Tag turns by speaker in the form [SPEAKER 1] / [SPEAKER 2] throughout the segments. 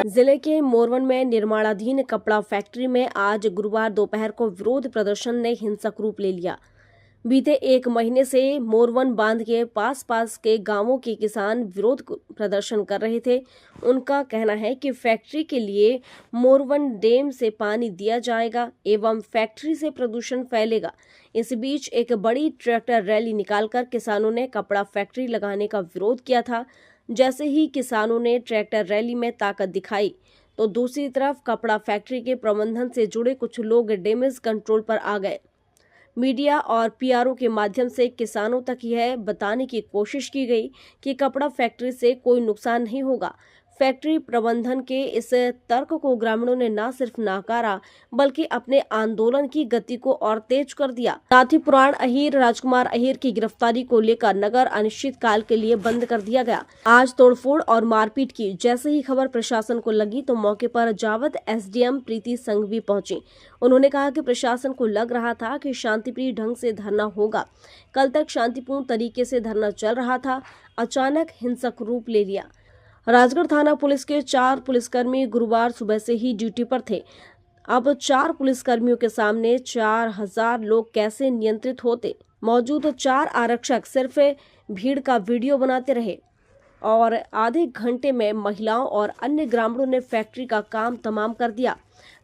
[SPEAKER 1] जिले के मोरवन में निर्माणाधीन कपड़ा फैक्ट्री में आज गुरुवार दोपहर को विरोध प्रदर्शन ने हिंसक रूप ले लिया। बीते एक महीने से मोरवन बांध के पास के गांवों के किसान विरोध प्रदर्शन कर रहे थे। उनका कहना है कि फैक्ट्री के लिए मोरवन डैम से पानी दिया जाएगा एवं फैक्ट्री से प्रदूषण फैलेगा। इस बीच एक बड़ी ट्रैक्टर रैली निकालकर किसानों ने कपड़ा फैक्ट्री लगाने का विरोध किया था। जैसे ही किसानों ने ट्रैक्टर रैली में ताकत दिखाई तो दूसरी तरफ कपड़ा फैक्ट्री के प्रबंधन से जुड़े कुछ लोग डैमेज कंट्रोल पर आ गए। मीडिया और पीआरओ के माध्यम से किसानों तक यह बताने की कोशिश की गई कि कपड़ा फैक्ट्री से कोई नुकसान नहीं होगा। फैक्ट्री प्रबंधन के इस तर्क को ग्रामीणों ने न सिर्फ नकारा बल्कि अपने आंदोलन की गति को और तेज कर दिया। साथ ही पुराण अहीर राजकुमार अहीर की गिरफ्तारी को लेकर नगर अनिश्चित काल के लिए बंद कर दिया गया। आज तोड़फोड़ और मारपीट की जैसे ही खबर प्रशासन को लगी तो मौके पर जावद एसडीएम प्रीति संघवी पहुंची। उन्होंने कहा कि प्रशासन को लग रहा था कि शांतिप्रिय ढंग से धरना होगा। कल तक शांतिपूर्ण तरीके से धरना चल रहा था, अचानक हिंसक रूप ले लिया। राजगढ़ थाना पुलिस के 4 पुलिसकर्मी गुरुवार सुबह से ही ड्यूटी पर थे। अब 4 पुलिसकर्मियों के सामने 4000 लोग कैसे नियंत्रित होते। मौजूद 4 आरक्षक सिर्फ भीड़ का वीडियो बनाते रहे और आधे घंटे में महिलाओं और अन्य ग्रामीणों ने फैक्ट्री का काम तमाम कर दिया।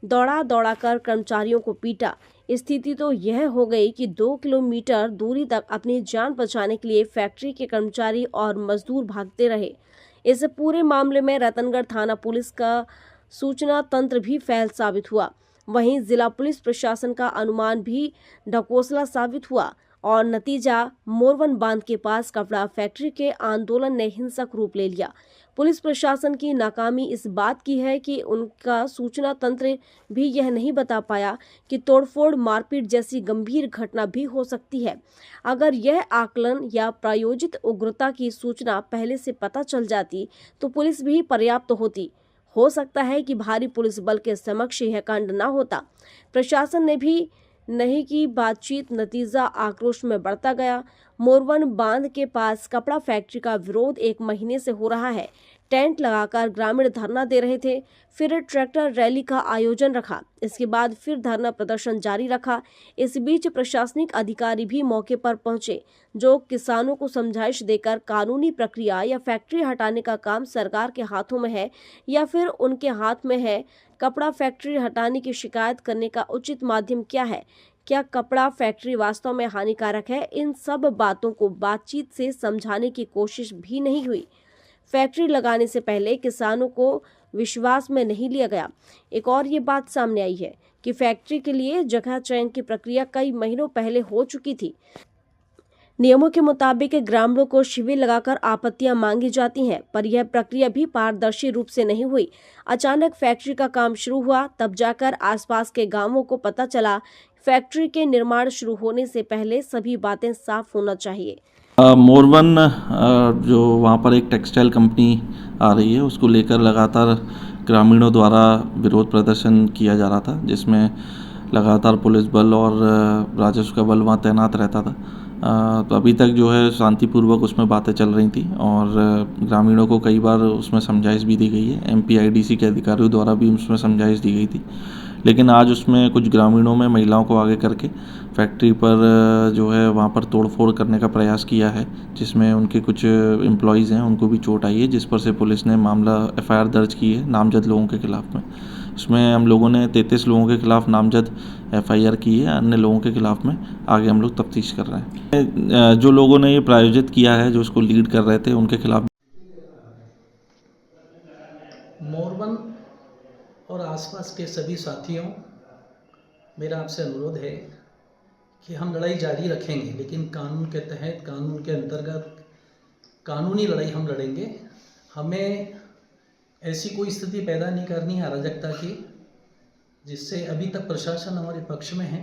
[SPEAKER 1] दौड़ा कर कर्मचारियों को पीटा। स्थिति तो यह हो गई कि 2 किलोमीटर दूरी तक अपनी जान बचाने के लिए फैक्ट्री के कर्मचारी और मजदूर भागते रहे। इस पूरे मामले में रतनगढ़ थाना पुलिस का सूचना तंत्र भी फेल साबित हुआ। वहीं जिला पुलिस प्रशासन का अनुमान भी ढकोसला साबित हुआ और नतीजा मोरवन बांध के पास कपड़ा फैक्ट्री के आंदोलन ने हिंसक रूप ले लिया। पुलिस प्रशासन की नाकामी इस बात की है कि उनका सूचना तंत्र भी यह नहीं बता पाया कि तोड़फोड़ मारपीट जैसी गंभीर घटना भी हो सकती है। अगर यह आकलन या प्रायोजित उग्रता की सूचना पहले से पता चल जाती तो पुलिस भी पर्याप्त होती। हो सकता है कि भारी पुलिस बल के समक्ष यह कांड न होता। प्रशासन ने भी नहीं की बातचीत, नतीजा आक्रोश में बढ़ता गया। मोरवन बांध के पास कपड़ा फैक्ट्री का विरोध एक महीने से हो रहा है। टेंट लगाकर ग्रामीण धरना दे रहे थे, फिर ट्रैक्टर रैली का आयोजन रखा, इसके बाद फिर धरना प्रदर्शन जारी रखा। इस बीच प्रशासनिक अधिकारी भी मौके पर पहुंचे, जो किसानों को समझाइश देकर कानूनी प्रक्रिया या फैक्ट्री हटाने का काम सरकार के हाथों में है या फिर उनके हाथ में है। कपड़ा फैक्ट्री हटाने की शिकायत करने का उचित माध्यम क्या है? क्या कपड़ा फैक्ट्री वास्तव में हानिकारक है? इन सब बातों को बातचीत से समझाने की कोशिश भी नहीं हुई। फैक्ट्री लगाने से पहले किसानों को विश्वास में नहीं लिया गया। एक और ये बात सामने आई है कि फैक्ट्री के लिए जगह चयन की प्रक्रिया कई महीनों पहले हो चुकी थी। नियमों के मुताबिक ग्रामीणों को शिविर लगाकर आपत्तियां मांगी जाती हैं, पर यह प्रक्रिया भी पारदर्शी रूप से नहीं हुई। अचानक फैक्ट्री का काम शुरू हुआ, तब जाकर आसपास के गांवों को पता चला। फैक्ट्री के निर्माण शुरू होने से पहले सभी बातें साफ होना चाहिए।
[SPEAKER 2] मोरवन जो वहाँ पर एक टेक्सटाइल कंपनी आ रही है, उसको लेकर लगातार ग्रामीणों द्वारा विरोध प्रदर्शन किया जा रहा था, जिसमें लगातार पुलिस बल और राजस्व का बल वहाँ तैनात रहता था। तो अभी तक जो है शांतिपूर्वक उसमें बातें चल रही थी और ग्रामीणों को कई बार उसमें समझाइश भी दी गई है। एमपीआईडीसी के अधिकारियों द्वारा भी उसमें समझाइश दी गई थी, लेकिन आज उसमें कुछ ग्रामीणों में महिलाओं को आगे करके फैक्ट्री पर जो है वहाँ पर तोड़फोड़ करने का प्रयास किया है, जिसमें उनके कुछ एम्प्लॉयज़ हैं उनको भी चोट आई है, जिस पर से पुलिस ने मामला एफआईआर दर्ज की है नामजद लोगों के खिलाफ में। इसमें हम लोगों ने 33 लोगों के खिलाफ नामजद एफआईआर की है, अन्य लोगों के खिलाफ में आगे हम लोग तफ्तीश कर रहे हैं। जो लोगों ने ये प्रायोजित किया है, जो उसको लीड कर रहे थे, उनके खिलाफ
[SPEAKER 3] मोरवन और आसपास के सभी साथियों, मेरा आपसे अनुरोध है कि हम लड़ाई जारी रखेंगे, लेकिन कानून के तहत, कानून के अंतर्गत कानूनी लड़ाई हम लड़ेंगे। हमें ऐसी कोई स्थिति पैदा नहीं करनी है अराजकता की, जिससे अभी तक प्रशासन हमारे पक्ष में है,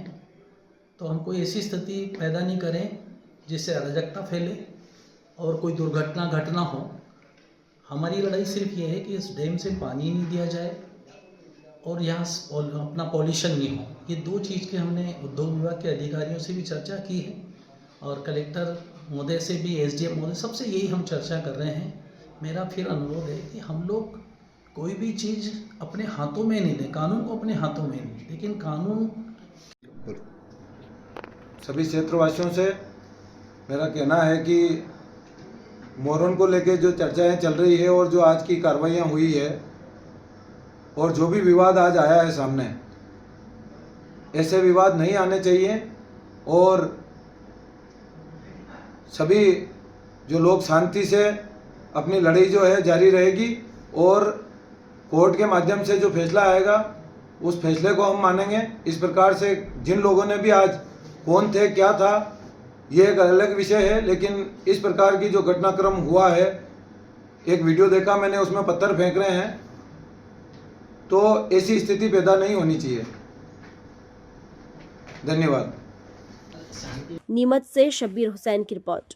[SPEAKER 3] तो हम कोई ऐसी स्थिति पैदा नहीं करें जिससे अराजकता फैले और कोई दुर्घटना घटना हो। हमारी लड़ाई सिर्फ ये है कि इस डैम से पानी नहीं दिया जाए और यहाँ अपना पॉल्यूशन नहीं हो। ये 2 चीज़ के हमने उद्योग विभाग के अधिकारियों से भी चर्चा की है और कलेक्टर महोदय से भी, एसडीएम महोदय, सबसे यही हम चर्चा कर रहे हैं। मेरा फिर अनुरोध है कि हम लोग कोई भी चीज़ अपने हाथों में नहीं ले, कानून को अपने हाथों में नहीं, लेकिन कानून
[SPEAKER 4] सभी क्षेत्रवासियों से मेरा कहना है कि मोरवन को लेकर जो चर्चाएं चल रही है और जो आज की कार्रवाइयां हुई है और जो भी विवाद आज आया है सामने, ऐसे विवाद नहीं आने चाहिए और सभी जो लोग शांति से अपनी लड़ाई जो है जारी रहेगी और कोर्ट के माध्यम से जो फैसला आएगा उस फैसले को हम मानेंगे। इस प्रकार से जिन लोगों ने भी आज कौन थे क्या था ये एक अलग विषय है, लेकिन इस प्रकार की जो घटनाक्रम हुआ है, एक वीडियो देखा मैंने उसमें पत्थर फेंक रहे हैं, तो ऐसी स्थिति पैदा नहीं होनी चाहिए। धन्यवाद।
[SPEAKER 1] नीमच से शब्बीर हुसैन की रिपोर्ट।